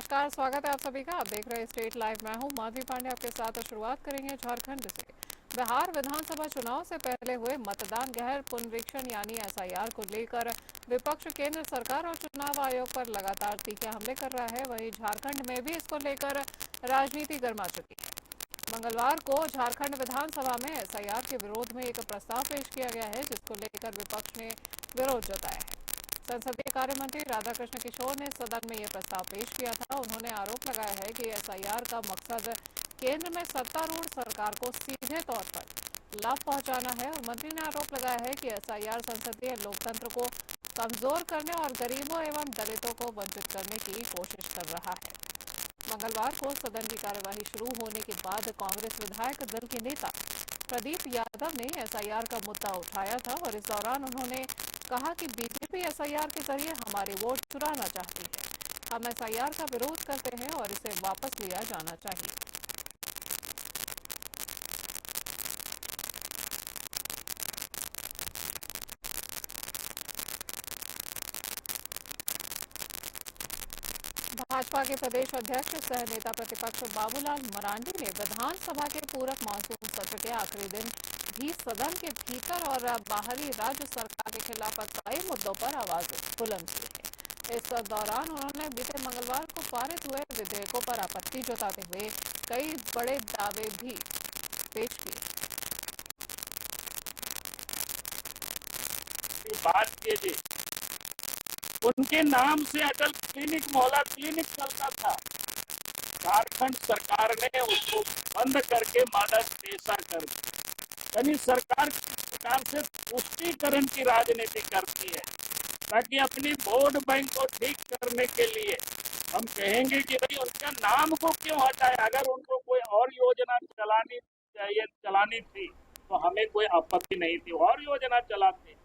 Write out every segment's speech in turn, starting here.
नमस्कार, स्वागत है आप सभी का। आप देख रहे हैं स्टेट लाइव। मैं हूं माधवी पांडे आपके साथ और शुरुआत करेंगे झारखंड से। बिहार विधानसभा चुनाव से पहले हुए मतदान गहर पुनरीक्षण यानी एसआईआर को लेकर विपक्ष केंद्र सरकार और चुनाव आयोग पर लगातार तीखे हमले कर रहा है। वहीं झारखंड में भी इसको लेकर राजनीति गर्मा चुकी है। मंगलवार को झारखंड विधानसभा में एसआईआर के विरोध में एक प्रस्ताव पेश किया गया है, जिसको लेकर विपक्ष ने विरोध जताया है। संसदीय कार्य मंत्री राधाकृष्ण किशोर ने सदन में यह प्रस्ताव पेश किया था। उन्होंने आरोप लगाया है कि एसआईआर का मकसद केंद्र में सत्तारूढ़ सरकार को सीधे तौर पर लाभ पहुंचाना है। और मंत्री ने आरोप लगाया है कि एसआईआर संसदीय लोकतंत्र को कमजोर करने और गरीबों एवं दलितों को वंचित करने की कोशिश कर रहा है। मंगलवार को सदन की कार्यवाही शुरू होने के बाद कांग्रेस विधायक दल के नेता प्रदीप यादव ने एसआईआर का मुद्दा उठाया था और इस दौरान उन्होंने कहा कि बीजेपी एसआईआर के जरिए हमारे वोट चुराना चाहती है। हम एसआईआर का विरोध करते हैं और इसे वापस लिया जाना चाहिए। भाजपा के प्रदेश अध्यक्ष सह नेता प्रतिपक्ष बाबूलाल मरांडी ने विधानसभा के पूरक मानसून सत्र के आखिरी दिन भी सदन के भीतर और बाहरी राज्य सरकार के खिलाफ कई मुद्दों पर आवाज बुलंद की है। इस दौरान उन्होंने बीते मंगलवार को पारित हुए विधेयकों पर आपत्ति जताते हुए कई बड़े दावे भी पेश किए। बात कीजिए, उनके नाम से अटल क्लिनिक मोहल्ला क्लिनिक चलता था। झारखंड सरकार ने उसको बंद करके मदद पेशा कर दी। यानी सरकार किस प्रकार से तुष्टीकरण की राजनीति करती है ताकि अपनी वोट बैंक को ठीक करने के लिए हम कहेंगे कि भाई उनका नाम को क्यों हटाए। अगर उनको कोई और योजना चलानी थी तो हमें कोई आपत्ति नहीं थी, और योजना चलाते।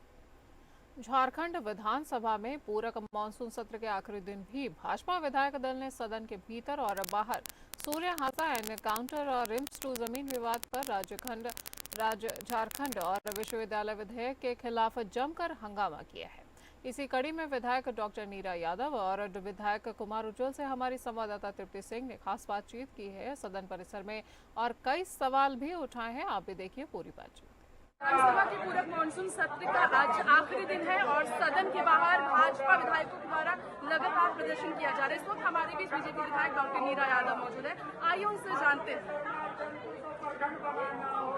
झारखंड विधानसभा में पूरक मानसून सत्र के आखिरी दिन भी भाजपा विधायक दल ने सदन के भीतर और बाहर सूर्य हासा एनकाउंटर और रिम्स टू जमीन विवाद पर झारखंड और विश्वविद्यालय विधेयक के खिलाफ जमकर हंगामा किया है। इसी कड़ी में विधायक डॉक्टर नीरा यादव और विधायक कुमार उज्ज्वल से हमारी संवाददाता तृप्ति सिंह ने खास बातचीत की है सदन परिसर में, और कई सवाल भी उठाए हैं। आप भी देखिए पूरी बातचीत। विधानसभा के पूरक मानसून सत्र का आज आखिरी दिन है और सदन के बाहर भाजपा विधायकों द्वारा लगातार प्रदर्शन किया जा रहा है। इस वक्त हमारे बीच बीजेपी विधायक डॉक्टर नीरा यादव मौजूद है। आइए उनसे जानते हैं।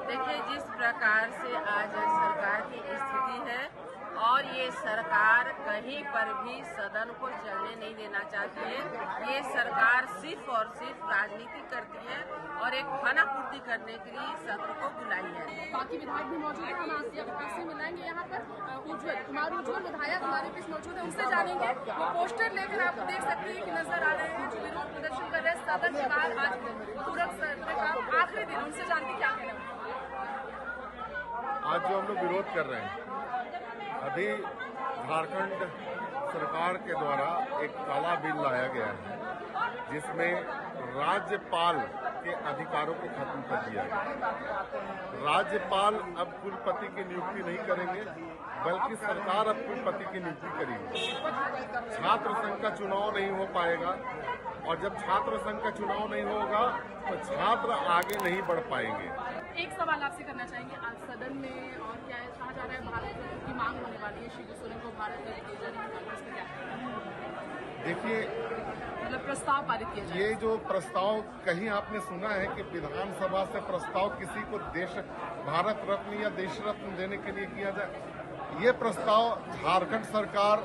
देखिए, जिस प्रकार से आज सरकार की स्थिति है और ये सरकार कहीं पर भी सदन को चलने नहीं देना चाहती है। ये सरकार सिर्फ और सिर्फ राजनीति करती है और एक खानापूर्ति करने के लिए सत्र को बुलाई है। बाकी विधायक भी मौजूद है, हम आपसे मिलाएंगे। यहाँ पर कुमार उज्ज्वल विधायक हमारे बीच मौजूद है, उनसे जानेंगे। वो पोस्टर लेकर आप देख सकते हैं कि नजर आ रहे हैं जो विरोध प्रदर्शन कर रहे हैं सदन के बाहर। आज पूरक सत्र का आखिरी दिन, उनसे जानते क्या कहना है। आज जो हम लोग विरोध कर रहे हैं, अभी झारखंड सरकार के द्वारा एक काला बिल लाया गया है जिसमें राज्यपाल के अधिकारों को खत्म कर दिया गया। राज्यपाल अब कुलपति की नियुक्ति नहीं करेंगे, बल्कि सरकार अब कुलपति की नियुक्ति करेगी। छात्र संघ का चुनाव नहीं हो पाएगा और जब छात्र संघ का चुनाव नहीं होगा तो छात्र आगे नहीं बढ़ पाएंगे। एक सवाल आपसे करना चाहेंगे, आज सदन में और क्या है कहा जा रहा है, भारत रत्न की मांग होने वाली है, शिबू सोरेन को भारत रत्न दिया जाएगा, कांग्रेस में क्या है? देखिए, मतलब प्रस्ताव पारित किया जाए। ये जो प्रस्ताव कहीं आपने सुना है कि विधानसभा से प्रस्ताव किसी को भारत रत्न या देश रत्न देने के लिए किया जाए? ये प्रस्ताव झारखंड सरकार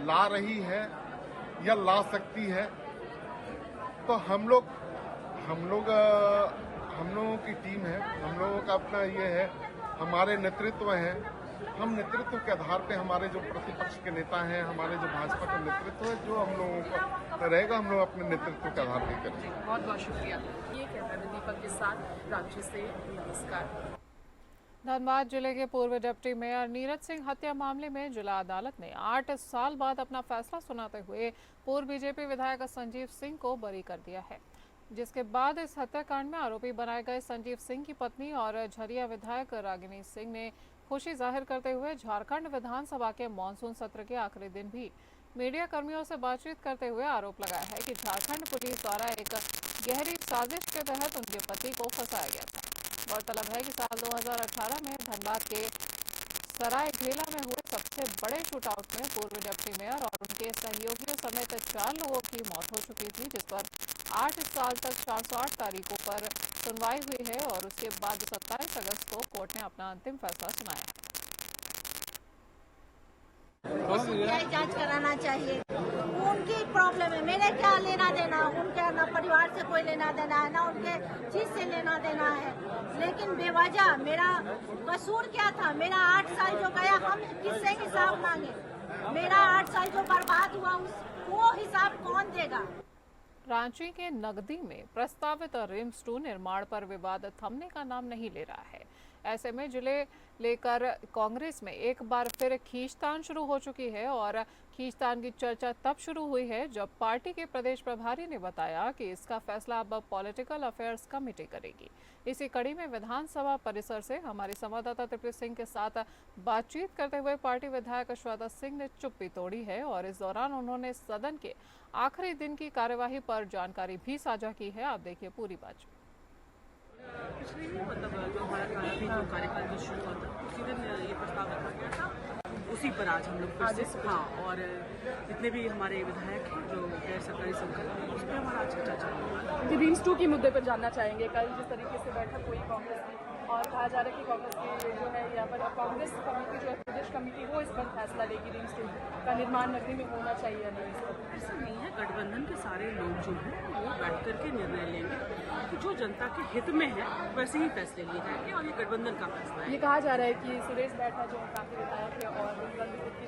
ला रही है या ला सकती है, तो हम लोगों की टीम है, हम लोगों का अपना ये है, हमारे नेतृत्व है। हम नेतृत्व के आधार पे हमारे जो प्रतिपक्ष के नेता हैं, हमारे जो भाजपा का नेतृत्व है, जो हम लोगों को रहेगा, हम लोग अपने नेतृत्व के आधार पे करेंगे। बहुत बहुत शुक्रिया। ये कहते हैं दीपक के साथ रांची से, नमस्कार। धनबाद जिले के पूर्व डिप्टी मेयर नीरज सिंह हत्या मामले में जिला अदालत ने 8 साल बाद अपना फैसला सुनाते हुए पूर्व बीजेपी विधायक संजीव सिंह को बरी कर दिया है, जिसके बाद इस हत्याकांड में आरोपी बनाए गए संजीव सिंह की पत्नी और झरिया विधायक रागिनी सिंह ने खुशी जाहिर करते हुए झारखंड विधानसभा के मानसून सत्र के आखिरी दिन भी मीडिया कर्मियों से बातचीत करते हुए आरोप लगाया है कि झारखंड पुलिस द्वारा एक गहरी साजिश के तहत उनके पति को फंसाया गया था। गौरतलब है कि साल 2018 में धनबाद के सरायढेला में हुए सबसे बड़े शूटआउट में पूर्व डिप्टी मेयर और उनके सहयोगियों समेत 4 लोगों की मौत हो चुकी थी, जिस पर 8 साल तक 408 तारीखों पर सुनवाई हुई है और उसके बाद 27 अगस्त को कोर्ट ने अपना अंतिम फैसला सुनाया है। सीबीआई जांच कराना चाहिए, उनकी प्रॉब्लम है, मेरे क्या लेना देना, उनके ना परिवार से कोई लेना देना है ना उनके चीज से लेना देना है। लेकिन बेवजह मेरा कसूर क्या था? मेरा 8 साल जो गया, हम किससे हिसाब मांगे? मेरा 8 साल जो बर्बाद हुआ वो हिसाब कौन देगा? रांची के नगदी में प्रस्तावित रिम्स 2 निर्माण पर विवाद थमने का नाम नहीं ले रहा है। ऐसे में जिले लेकर कांग्रेस में एक बार फिर खींचतान शुरू हो चुकी है और खींचतान की चर्चा तब शुरू हुई है जब पार्टी के प्रदेश प्रभारी ने बताया कि इसका फैसला अब पॉलिटिकल अफेयर्स कमेटी करेगी। इसी कड़ी में विधानसभा परिसर से हमारी संवाददाता तृप्ति सिंह के साथ बातचीत करते हुए पार्टी विधायक श्वेता सिंह ने चुप्पी तोड़ी है और इस दौरान उन्होंने सदन के आखिरी दिन की कार्यवाही पर जानकारी भी साझा की है। आप देखिए पूरी बातचीत। पिछले ही मतलब जो हमारा कार्यकाल जो शुरू हुआ था उसी दिन ये प्रस्ताव रखा गया था, उसी पर आज हम लोग फिर से और जितने भी हमारे विधायक हैं जो गैर सरकारी संगठन हैं उस पर हमारा चर्चा चल रहा है। रिम्स 2 के मुद्दे पर जानना चाहेंगे। कल जिस तरीके से बैठक हुई कांग्रेस की और कहा जा रहा है कि कांग्रेस की जो है यहाँ पर कांग्रेस कमेटी जो है प्रदेश कमेटी वो इस पर फैसला लेगी रिम्स 2 का निर्माण नगरी में होना चाहिए या नहीं। इस पर ऐसा नहीं है, गठबंधन के सारे लोग जो हैं वो बैठ करके निर्णय लेंगे कि जो जनता के हित में है वैसे ही फैसले लिए जाएंगे और ये गठबंधन का फैसला है। ये कहा जा रहा है कि सुरेश बैठा जो काफी विधायक है और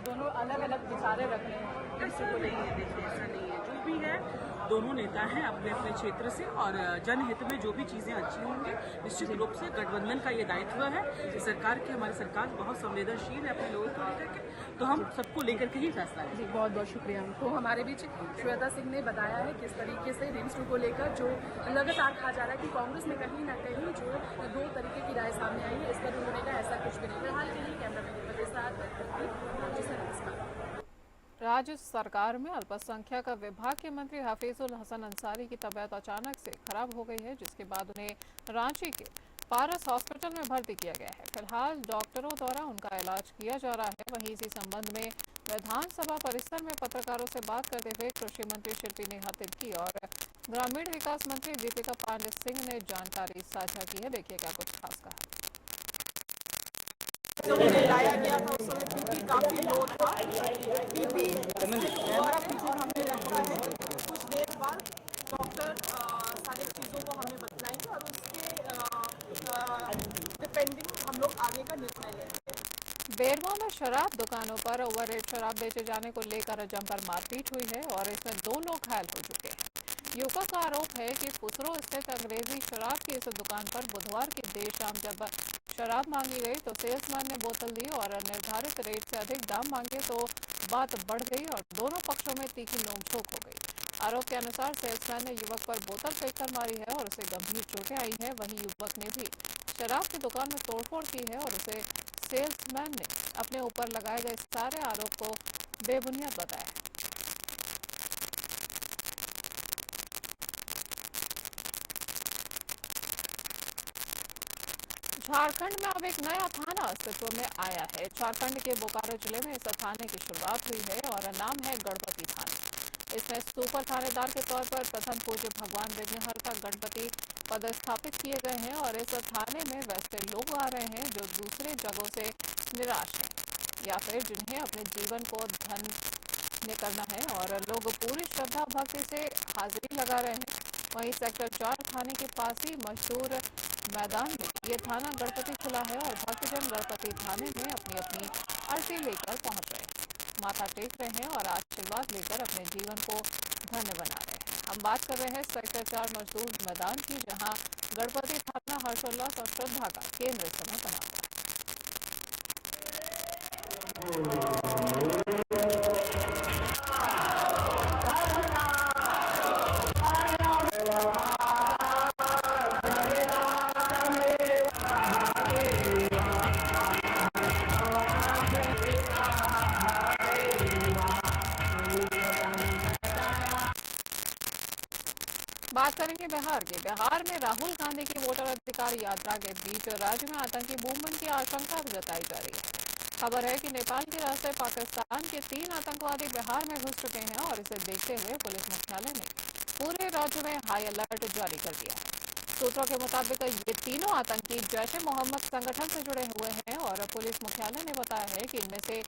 दोनों अलग अलग विचारें रख रहे हैं। ऐसा तो नहीं है, देखिए ऐसा नहीं है, जो भी है दोनों नेता हैं अपने अपने क्षेत्र से और जनहित में जो भी चीज़ें अच्छी होंगी निश्चित रूप से गठबंधन का ये दायित्व है। सरकार की हमारी सरकार बहुत संवेदनशील है अपने लोगों को लेकर के, तो हम सबको लेकर के ही फैसला है। जी बहुत बहुत शुक्रिया। तो हमारे बीच श्वेता सिंह ने बताया है किस तरीके से रिम्स 2 को लेकर जो लगातार कहा जा रहा है कि कांग्रेस में कहीं ना कहीं जो 2 तरीके की राय सामने आई है, इस पर उन्होंने कहा ऐसा कुछ भी नहीं। फिलहाल के लिए कैमरा मैन के साथ राज्य सरकार में अल्पसंख्यक विभाग के मंत्री हफीजुल हसन अंसारी की तबीयत अचानक से खराब हो गई है, जिसके बाद उन्हें रांची के पारस हॉस्पिटल में भर्ती किया गया है। फिलहाल डॉक्टरों द्वारा उनका इलाज किया जा रहा है। वहीं इसी संबंध में विधानसभा परिसर में पत्रकारों से बात करते हुए कृषि मंत्री शिल्पी नेहा तिर्की और ग्रामीण विकास मंत्री दीपिका पांडे सिंह ने जानकारी साझा की है। देखिए क्या कुछ खास कहा। जब उन्हें लाया गया था उस समय बीपी काफी लो था, बीपी दोबारा फीचर हमने रखा है। कुछ देर बाद डॉक्टर सारी चीज़ों को हमें बतलाएंगे और उसके डिपेंडिंग हम लोग आगे का निर्णय लेंगे। बेरमो में शराब दुकानों पर ओवर रेट शराब बेचे जाने को लेकर जमकर मारपीट हुई है और इसमें 2 लोग घायल हो चुके हैं। युवक का आरोप है कि फुसरो स्थित अंग्रेजी शराब की इस दुकान पर बुधवार की देर शाम जब शराब मांगी गई तो सेल्समैन ने बोतल दी और निर्धारित रेट से अधिक दाम मांगे तो बात बढ़ गई और दोनों पक्षों में तीखी नोकझोंक हो गई। आरोप के अनुसार सेल्समैन ने युवक पर बोतल फेंककर मारी है और उसे गंभीर चोटें आई हैं। वहीं युवक ने भी शराब की दुकान में तोड़फोड़ की है और उसे सेल्समैन ने अपने ऊपर लगाए गए सारे आरोप को बेबुनियाद बताया है। झारखंड में अब एक नया थाना अस्तित्व में आया है। झारखंड के बोकारो जिले में इस थाने की शुरुआत हुई है और नाम है गणपति थाना। इसमें सुपर थानेदार के तौर पर प्रथम पूज्य भगवान विघ्नहर्ता गणपति पदस्थापित किए गए हैं और इस थाने में वैसे लोग आ रहे हैं जो दूसरे जगहों से निराश हैं या फिर जिन्हें अपने जीवन को धन्य करना है और लोग पूरी श्रद्धा भक्ति से हाजिरी लगा रहे हैं। वहीं सेक्टर 4 थाने के पास ही मशहूर मैदान में ये थाना गणपति खुला है और भक्तजन गणपति थाने में अपनी अपनी अर्जी लेकर पहुंच रहे हैं, माथा टेक रहे हैं और आशीर्वाद लेकर अपने जीवन को धन्य बना रहे हैं। हम बात कर रहे हैं सेक्टर 4 मजदूर मैदान की, जहां गणपति थाना हर्षोल्लास और श्रद्धा का केंद्र इस समय बना हुआ है। देखें बिहार में राहुल गांधी की वोटर अधिकार यात्रा के बीच राज्य में आतंकी मूवमेंट की आशंका जताई जा रही है। खबर है कि नेपाल के रास्ते पाकिस्तान के 3 आतंकवादी बिहार में घुस चुके हैं और इसे देखते हुए पुलिस मुख्यालय ने पूरे राज्य में हाई अलर्ट जारी कर दिया है। सूत्रों के मुताबिक ये तीनों आतंकी जैश-ए-मोहम्मद संगठन से जुड़े हुए हैं और पुलिस मुख्यालय ने बताया है कि इनमें से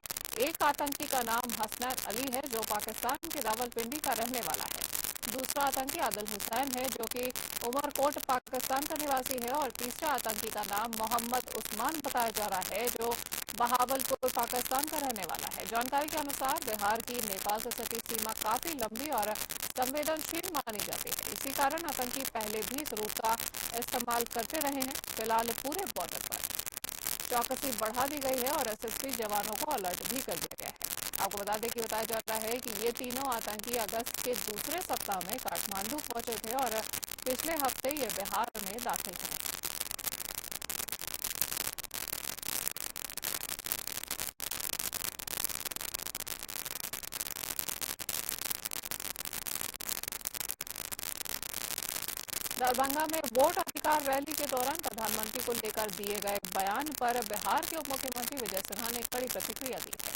एक आतंकी का नाम हसनैन अली है जो पाकिस्तान के रावलपिंडी का रहने वाला है। दूसरा आतंकी आदिल हुसैन है जो कि उमरकोट पाकिस्तान का निवासी है और तीसरा आतंकी का नाम मोहम्मद उस्मान बताया जा रहा है जो बहावलपुर पाकिस्तान का रहने वाला है। जानकारी के अनुसार बिहार की नेपाल से सटी सीमा काफी लंबी और संवेदनशील मानी जाती है। इसी कारण आतंकी पहले भी इस रूट का इस्तेमाल करते रहे हैं। फिलहाल पूरे बॉर्डर पर चौकसी बढ़ा दी गई है और एसएसबी जवानों को अलर्ट भी कर दिया गया है। आपको बता दें कि बताया जा रहा है कि ये तीनों आतंकी अगस्त के दूसरे सप्ताह में काठमांडू पहुंचे थे और पिछले हफ्ते ये बिहार में दाखिल हुए। दरभंगा में वोट अधिकार रैली के दौरान प्रधानमंत्री को लेकर दिए गए बयान पर बिहार के उप मुख्यमंत्री विजय सिन्हा ने कड़ी प्रतिक्रिया दी है।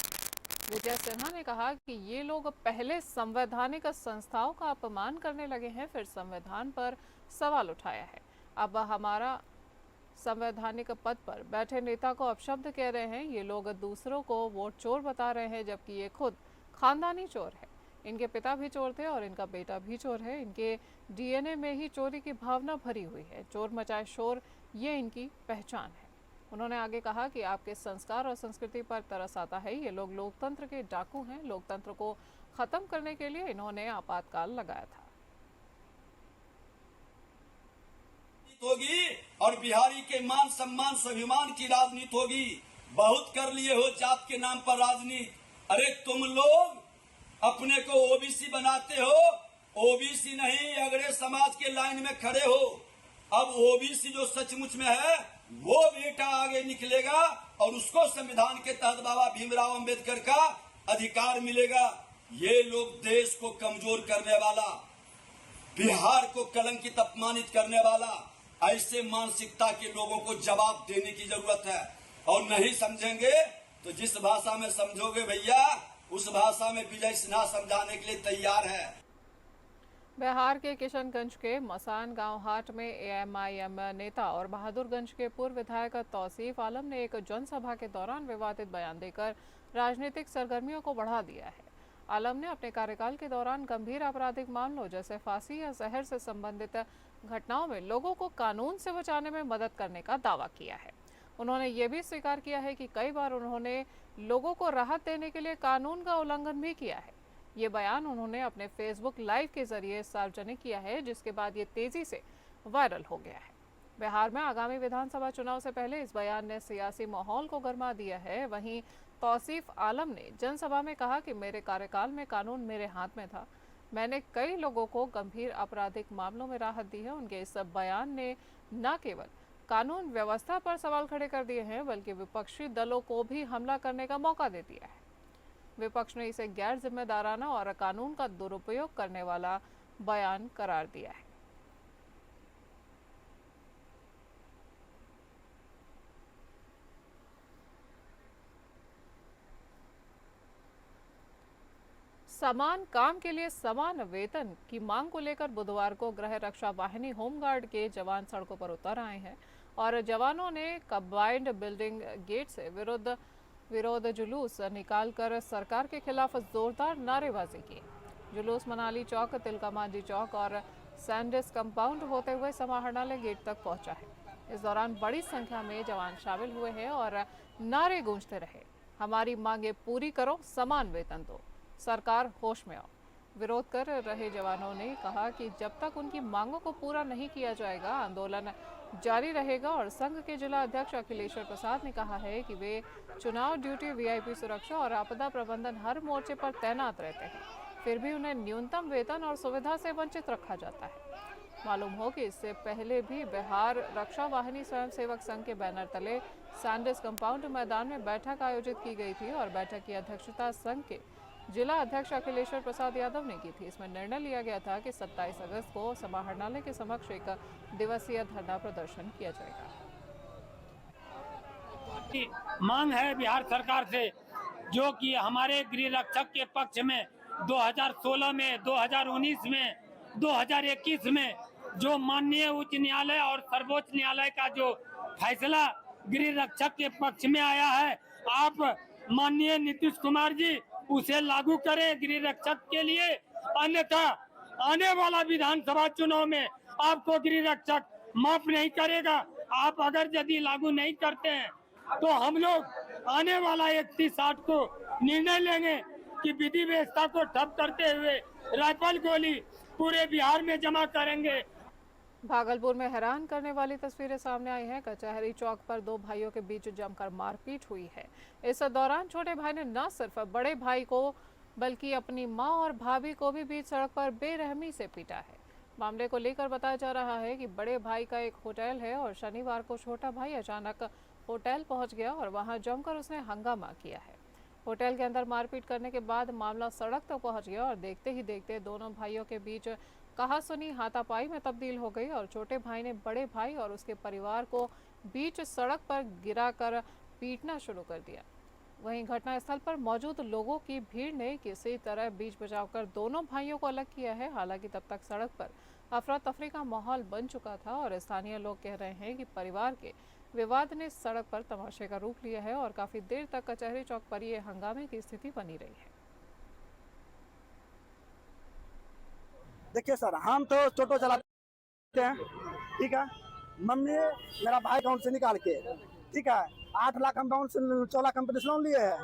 विजय सिन्हा ने कहा कि ये लोग पहले संवैधानिक संस्थाओं का अपमान करने लगे हैं, फिर संविधान पर सवाल उठाया है। अब हमारा संवैधानिक पद पर बैठे नेता को अपशब्द कह रहे हैं। ये लोग दूसरों को वोट चोर बता रहे हैं जबकि ये खुद खानदानी चोर है। इनके पिता भी चोर थे और इनका बेटा भी चोर है। इनके डीएनए में ही चोरी की भावना भरी हुई है। चोर मचाए शोर, ये इनकी पहचान है। उन्होंने आगे कहा कि आपके संस्कार और संस्कृति पर तरस आता है। ये लोग लोकतंत्र के डाकू हैं। लोकतंत्र को खत्म करने के लिए इन्होंने आपातकाल लगाया था। होगी और बिहारी के मान सम्मान स्वाभिमान की राजनीति होगी। बहुत कर लिए हो जात के नाम पर राजनीति। अरे तुम लोग अपने को ओबीसी बनाते हो, ओबीसी नहीं अगड़े समाज के लाइन में खड़े हो। अब ओबीसी जो सचमुच में है वो बेटा आगे निकलेगा और उसको संविधान के तहत बाबा भीमराव अंबेडकर का अधिकार मिलेगा। ये लोग देश को कमजोर करने वाला, बिहार को कलंकित अपमानित करने वाला, ऐसे मानसिकता के लोगों को जवाब देने की जरूरत है। और नहीं समझेंगे तो जिस भाषा में समझोगे भैया उस भाषा में विजय सिन्हा समझाने के लिए तैयार है। बिहार के किशनगंज के मसान गांव हाट में एएमआईएम नेता और बहादुरगंज के पूर्व विधायक तौसीफ आलम ने एक जनसभा के दौरान विवादित बयान देकर राजनीतिक सरगर्मियों को बढ़ा दिया है। आलम ने अपने कार्यकाल के दौरान गंभीर आपराधिक मामलों जैसे फांसी या जहर से संबंधित घटनाओं में लोगों को कानून से बचाने में मदद करने का दावा किया है। उन्होंने ये भी स्वीकार किया है कि कई बार उन्होंने लोगों को राहत देने के लिए कानून का उल्लंघन भी किया है। ये बयान उन्होंने अपने फेसबुक लाइव के जरिए सार्वजनिक किया है, जिसके बाद ये तेजी से वायरल हो गया है। बिहार में आगामी विधानसभा चुनाव से पहले इस बयान ने सियासी माहौल को गर्मा दिया है। वहीं तौसीफ आलम ने जनसभा में कहा कि मेरे कार्यकाल में कानून मेरे हाथ में था। मैंने कई लोगों को गंभीर आपराधिक मामलों में राहत दी है। उनके इस बयान ने न केवल कानून व्यवस्था पर सवाल खड़े कर दिए हैं बल्कि विपक्षी दलों को भी हमला करने का मौका दे दिया है। विपक्ष ने इसे गैर जिम्मेदाराना और कानून का दुरुपयोग करने वाला बयान करार दिया है। समान काम के लिए समान वेतन की मांग को लेकर बुधवार को गृह रक्षा वाहिनी होमगार्ड के जवान सड़कों पर उतर आए हैं और जवानों ने कंबाइंड बिल्डिंग गेट से विरोध जुलूस निकालकर सरकार के खिलाफ जोरदार नारेबाजी की। जुलूस मनाली चौक, तिलका मांझी चौक और सैंडिस कंपाउंड होते हुए समाहरणालय गेट तक पहुंचा है। इस दौरान बड़ी संख्या में जवान शामिल हुए हैं और नारे गूंजते रहे। हमारी मांगे पूरी करो, समान वेतन दो, सरकार होश में आओ। विरोध कर रहे जवानों ने कहा कि जब तक उनकी मांगों को पूरा नहीं किया जाएगा आंदोलन जारी रहेगा और संघ के जिला अध्यक्ष अखिलेश्वर प्रसाद ने कहा है कि वे चुनाव ड्यूटी, वीआईपी सुरक्षा और आपदा प्रबंधन हर मोर्चे पर तैनात रहते हैं, फिर भी उन्हें न्यूनतम वेतन और सुविधा से वंचित रखा जाता है। मालूम हो कि इससे पहले भी बिहार रक्षा वाहिनी स्वयंसेवक संघ के बैनर तले सैंडिस कंपाउंड मैदान में बैठक आयोजित की गई थी और बैठक की अध्यक्षता संघ के जिला अध्यक्ष अखिलेश्वर प्रसाद यादव ने की थी। इसमें निर्णय लिया गया था कि 27 अगस्त को समाहरणालय के समक्ष एक दिवसीय धरना प्रदर्शन किया जाएगा। मांग है बिहार सरकार से, जो कि हमारे गृह रक्षक के पक्ष में 2016 में, 2019 में, 2021 में जो माननीय उच्च न्यायालय और सर्वोच्च न्यायालय का जो फैसला गृह रक्षक के पक्ष में आया है, आप माननीय नीतीश कुमार जी उसे लागू करें गृह रक्षक के लिए, अन्यथा आने वाला विधानसभा चुनाव में आपको गृह रक्षक माफ नहीं करेगा। आप अगर यदि लागू नहीं करते हैं तो हम लोग आने वाला 31/8 को निर्णय लेंगे कि विधि व्यवस्था को ठप करते हुए राइफल गोली पूरे बिहार में जमा करेंगे। भागलपुर में हैरान करने वाली तस्वीरें सामने आई हैं। कचहरी चौक पर दो भाइयों के बीच जमकर मारपीट हुई है। इस दौरान छोटे भाई ने न सिर्फ बड़े भाई को बल्कि अपनी मां और भाभी को भी बीच सड़क पर बेरहमी से पीटा है। मामले को लेकर बताया जा रहा है कि बड़े भाई का एक होटल है और शनिवार को छोटा भाई अचानक होटल पहुंच गया और वहां जमकर उसने हंगामा किया है। होटल के अंदर मारपीट करने के बाद मामला सड़क तक पहुंच गया और देखते ही देखते दोनों भाइयों के बीच कहासुनी हाथापाई में तब्दील हो गई और छोटे भाई ने बड़े भाई और उसके परिवार को बीच सड़क पर गिराकर पीटना शुरू कर दिया। वहीं घटनास्थल पर मौजूद लोगों की भीड़ ने किसी तरह बीच बचाव कर दोनों भाइयों को अलग किया है। हालांकि तब तक सड़क पर अफरा तफरी का माहौल बन चुका था और स्थानीय लोग कह रहे हैं कि परिवार के विवाद ने सड़क पर तमाशे का रूप लिया है और काफी देर तक कचहरी चौक पर ये हंगामे की स्थिति बनी रही है। देखिए सर, हम तो टोटो चलाते हैं, ठीक है। मम्मी मेरा भाई अकाउंट से निकाल के, ठीक है, 8 लाख हम अकाउंट से 14 कंपनी से लोन लिए है,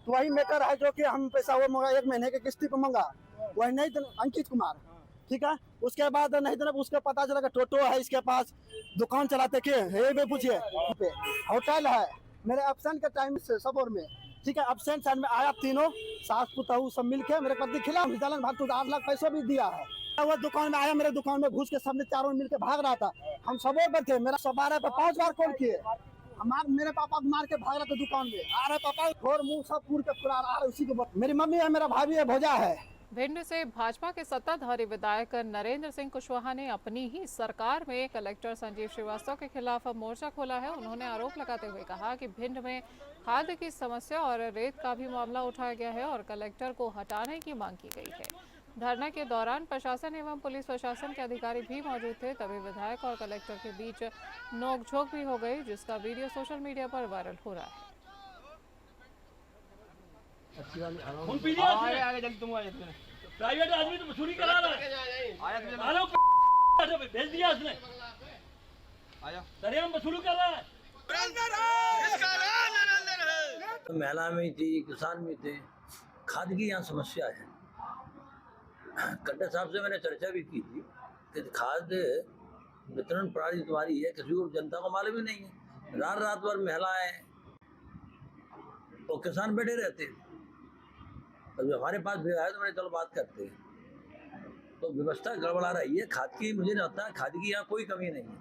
तो वही मैटर है जो कि हम पैसा वो मंगा 1 महीने के किस्ती पर मंगा, वही नहीं अंकित कुमार, ठीक है। उसके बाद नहीं तो उसको पता चला कि टोटो है इसके पास, दुकान चलाते के ये पूछिए, होटल है मेरे एब्सेंट के टाइम से सबोर में, ठीक है। एब्सेंट साइड में आया, तीनों सास पुतहू सब मिलके मेरे पति खिलाफ भाग 8 लाख पैसा भी दिया है। वो दुकान में आया, मेरे दुकान में घुस के सामने चारों मिलके भाग रहा था। हम सबोर पर थे, मेरा 12 पे 5 बार कॉल किए, मेरे पापा मार के भाग रहे थे दुकान में, आ रहे पापा और मुंह सब पूर के फुला रहा है उसी के। मेरी मम्मी है, मेरा भाभी है, भोजा है। भिंड से भाजपा के सत्ताधारी विधायक नरेंद्र सिंह कुशवाहा ने अपनी ही सरकार में कलेक्टर संजीव श्रीवास्तव के खिलाफ मोर्चा खोला है। उन्होंने आरोप लगाते हुए कहा कि भिंड में खाद की समस्या और रेत का भी मामला उठाया गया है और कलेक्टर को हटाने की मांग की गई है। धरना के दौरान प्रशासन एवं पुलिस प्रशासन के अधिकारी भी मौजूद थे, तभी विधायक और कलेक्टर के बीच नोकझोंक भी हो गई, जिसका वीडियो सोशल मीडिया पर वायरल हो रहा है। प्राइवेट आदमी तो वसूली करा रहा है, भेज दिया उसने, सरेआम वसूली कर रहा है। महिला में थी, किसान में थे, खाद की यहाँ समस्या है। कलेक्टर साहब से मैंने चर्चा भी की थी कि खाद वितरण प्रणाली तुम्हारी है, किसी को जनता को मालूम ही नहीं है। रात भर महिलाएं और किसान बैठे रहते हैं। अभी हमारे पास भी आया तो मैंने चलो बात करते हैं, तो व्यवस्था गड़बड़ा रही है खाद की। मुझे नहीं लगता खाद की यहाँ कोई कमी नहीं है,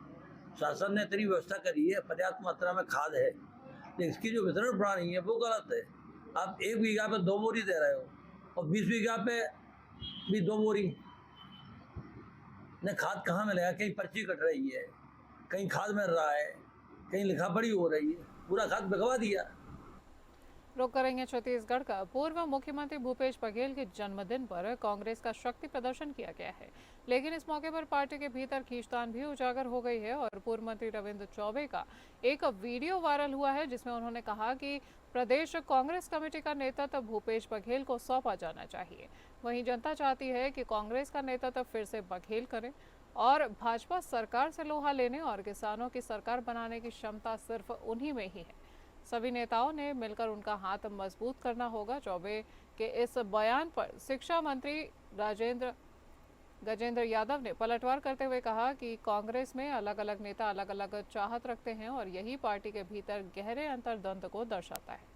शासन ने इतनी व्यवस्था करी है, पर्याप्त मात्रा में खाद है, लेकिन इसकी जो वितरण प्रणाली है वो गलत है। आप 1 बीघा पे 2 बोरी दे रहे हो और 20 बीघा पे भी 2 बोरी। न खाद कहाँ मिलेगा, कहीं पर्ची कट रही है, कहीं खाद मिल रहा है, कहीं लिखा पढ़ी हो रही है, पूरा खाद बिकवा दिया। रुक करेंगे छत्तीसगढ़ का। पूर्व मुख्यमंत्री भूपेश बघेल के जन्मदिन पर कांग्रेस का शक्ति प्रदर्शन किया गया है, लेकिन इस मौके पर पार्टी के भीतर खींचतान भी उजागर हो गई है और पूर्व मंत्री रविंद्र चौबे का एक वीडियो वायरल हुआ है, जिसमें उन्होंने कहा कि प्रदेश कांग्रेस कमेटी का नेतृत्व भूपेश बघेल को सौंपा जाना चाहिए। वहीं जनता चाहती है कि कांग्रेस का नेतृत्व फिर से बघेल करे और भाजपा सरकार से लोहा लेने और किसानों की सरकार बनाने की क्षमता सिर्फ उन्हीं में ही है। सभी नेताओं ने मिलकर उनका हाथ मजबूत करना होगा। चौबे के इस बयान पर शिक्षा मंत्री गजेंद्र यादव ने पलटवार करते हुए कहा कि कांग्रेस में अलग अलग नेता अलग अलग चाहत रखते हैं और यही पार्टी के भीतर गहरे अंतर्द्वंद को दर्शाता है।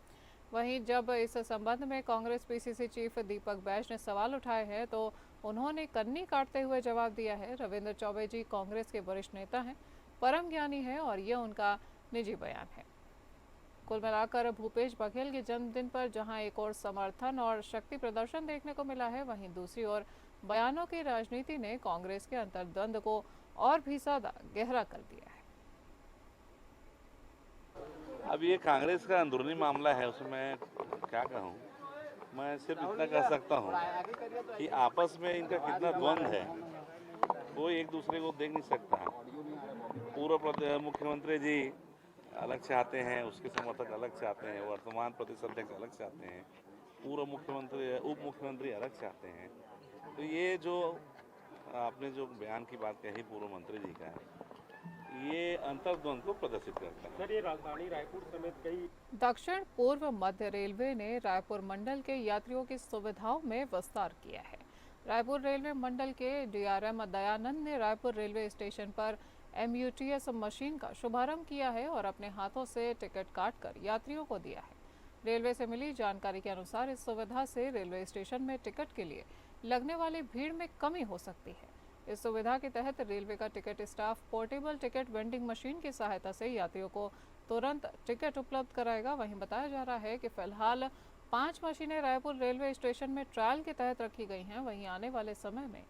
वहीं जब इस संबंध में कांग्रेस पीसीसी चीफ दीपक बैज ने सवाल उठाए हैं तो उन्होंने कन्नी काटते हुए जवाब दिया है। रविंद्र चौबे जी कांग्रेस के वरिष्ठ नेता हैं, परम ज्ञानी हैं और ये उनका निजी बयान है। कुल मिलाकर भूपेश बघेल के जन्मदिन पर जहां एक और समर्थन और शक्ति प्रदर्शन देखने को मिला है, वहीं दूसरी ओर बयानों की राजनीति ने कांग्रेस के अंतर्द्वंद को और भी ज्यादा गहरा कर दिया है। अब ये कांग्रेस का अंदरूनी मामला है, उसमें मैं क्या कहूँ। मैं सिर्फ इतना कह सकता हूँ कि आपस में इनका कितना द्वंद है, कोई एक दूसरे को देख नहीं सकता। पूर्व मुख्यमंत्री जी अलग चाहते हैं, उसके समर्थक अलग चाहते हैं, वर्तमान प्रदेश अध्यक्ष अलग चाहते हैं, पूर्व मुख्यमंत्री उप मुख्यमंत्री अलग चाहते हैं। तो ये जो आपने जो बयान की बात कही पूर्व मंत्री जी का, ये अंतर्द्वंद को प्रदर्शित करता है। सर, ये राजधानी रायपुर समेत कई दक्षिण पूर्व मध्य रेलवे ने रायपुर मंडल के यात्रियों की सुविधाओं में विस्तार किया है। रायपुर रेलवे मंडल के डीआरएम दयानंद ने रायपुर रेलवे स्टेशन पर MUTS मशीन का शुभारंभ किया है और अपने हाथों से टिकट काटकर यात्रियों को दिया है। रेलवे से मिली जानकारी के अनुसार इस सुविधा से रेलवे स्टेशन में टिकट के लिए लगने वाली भीड़ में कमी हो सकती है। इस सुविधा के तहत रेलवे का ticket staff portable ticket vending machine की सहायता से यात्रियों को तुरंत टिकट उपलब्ध कराएगा। वहीं बताया जा रहा है कि फिलहाल 5 मशीनें रायपुर रेलवे स्टेशन में ट्रायल के तहत रखी गई हैं। वहीं आने वाले समय में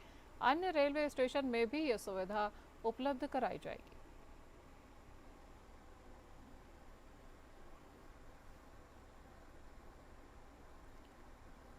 अन्य रेलवे स्टेशन में भी यह सुविधा उपलब्ध कराई जाएगी।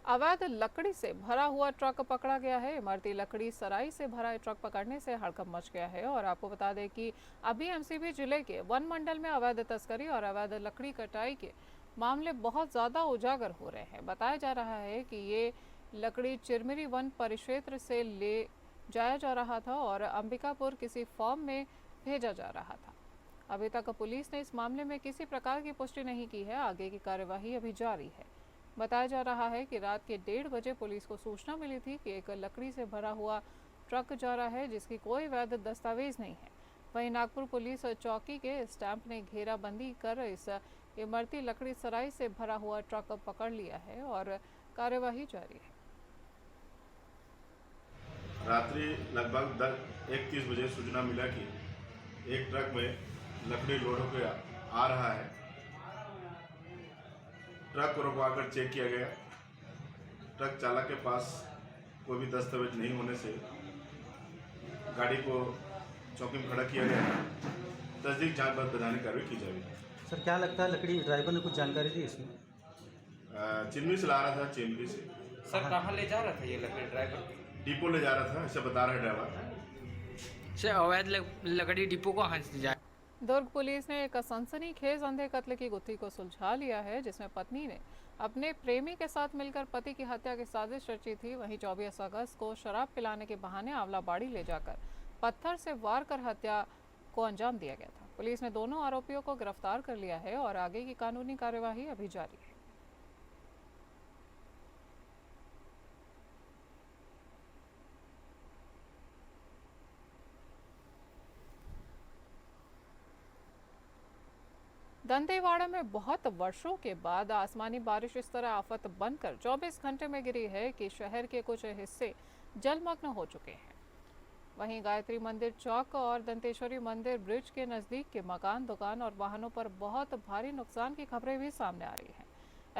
अवैध लकड़ी से भरा हुआ ट्रक पकड़ा गया है। इमरती लकड़ी सराई से भरा ट्रक पकड़ने से हड़कंप मच गया है और आपको बता दें कि अभी MCB जिले के वन मंडल में अवैध तस्करी और अवैध लकड़ी कटाई के मामले बहुत ज़्यादा उजागर हो रहे हैं। बताया जा रहा है कि ये लकड़ी चिरमिरी वन परिक्षेत्र से ले जाया जा रहा था और अंबिकापुर किसी फॉर्म में भेजा जा रहा था। अभी तक पुलिस ने इस मामले में किसी प्रकार की पुष्टि नहीं की है। आगे की कार्यवाही अभी जारी है। बताया जा रहा है कि रात के 1:30 बजे पुलिस को सूचना मिली थी कि एक लकड़ी से भरा हुआ ट्रक जा रहा है जिसकी कोई वैध दस्तावेज नहीं है। वहीं नागपुर पुलिस चौकी के स्टाफ ने घेराबंदी कर इस इमरती लकड़ी सराई से भरा हुआ ट्रक पकड़ लिया है और कार्यवाही जारी है। रात्रि लगभग 1:30 बजे सूचना मिला कि एक ट्रक में लकड़ी लोड होकर आ रहा है। ट्रक को रुकवाकर चेक किया गया। ट्रक चालक के पास कोई भी दस्तावेज नहीं होने से गाड़ी को चौकी में खड़ा किया गया। तस्दीक जांच बाद वैधानिक कार्रवाई की जाएगी। सर, क्या लगता है लकड़ी ड्राइवर ने कुछ जानकारी दी इसमें? चिमनी से ला रहा था, चिमनी से। सर, कहाँ ले जा रहा था ये लकड़ी ड्राइवर? डिपो ले जा रहा था, ऐसा बता रहा है ड्राइवर। सर, अवैध लकड़ी डिपो को कहाँ से जा? दुर्ग पुलिस ने एक सनसनीखेज अंधे कत्ल की गुत्थी को सुलझा लिया है, जिसमें पत्नी ने अपने प्रेमी के साथ मिलकर पति की हत्या की साजिश रची थी। वहीं 24 अगस्त को शराब पिलाने के बहाने आंवलाबाड़ी ले जाकर पत्थर से वार कर हत्या को अंजाम दिया गया था। पुलिस ने दोनों आरोपियों को गिरफ्तार कर लिया है और आगे की कानूनी कार्यवाही अभी जारी है। दंतेवाड़ा में बहुत वर्षों के बाद आसमानी बारिश इस तरह आफत बनकर 24 घंटे में गिरी है कि शहर के कुछ हिस्से जलमग्न हो चुके हैं। वहीं गायत्री मंदिर चौक और दंतेश्वरी मंदिर ब्रिज के नजदीक के मकान, दुकान और वाहनों पर बहुत भारी नुकसान की खबरें भी सामने आ रही हैं।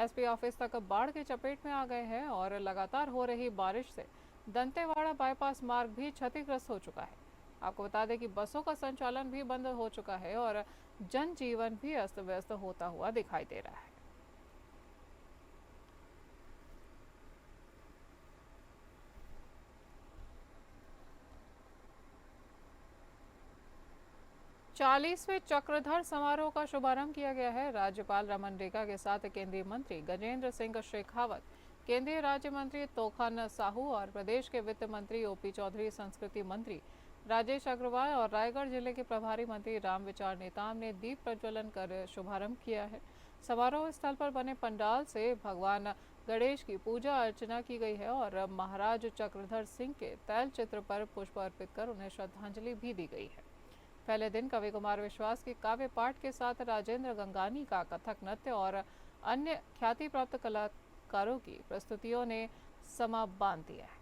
SP ऑफिस तक बाढ़ की चपेट में आ गए हैं और लगातार हो रही बारिश से दंतेवाड़ा बाईपास मार्ग भी क्षतिग्रस्त हो चुका है। आपको बता दें कि बसों का संचालन भी बंद हो चुका है और जनजीवन भी अस्त व्यस्त होता हुआ दिखाई दे रहा है। चालीसवें चक्रधर समारोह का शुभारंभ किया गया है। राज्यपाल रमन रेखा के साथ केंद्रीय मंत्री गजेंद्र सिंह शेखावत, केंद्रीय राज्य मंत्री तोखान साहू और प्रदेश के वित्त मंत्री OP चौधरी, संस्कृति मंत्री राजेश अग्रवाल और रायगढ़ जिले के प्रभारी मंत्री रामविचार नेताम ने दीप प्रज्वलन कर शुभारंभ किया है। समारोह स्थल पर बने पंडाल से भगवान गणेश की पूजा अर्चना की गई है और महाराज चक्रधर सिंह के तैल चित्र पर पुष्प अर्पित कर उन्हें श्रद्धांजलि भी दी गई है। पहले दिन कवि कुमार विश्वास के काव्य पाठ के साथ राजेंद्र गंगानी का कथक नृत्य और अन्य ख्याति प्राप्त कलाकारों की प्रस्तुतियों ने समा बांध दिया है।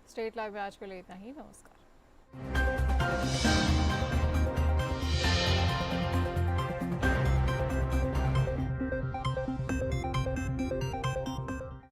स्टेट लाइव में आज के लिए इतना ही। नमस्कार।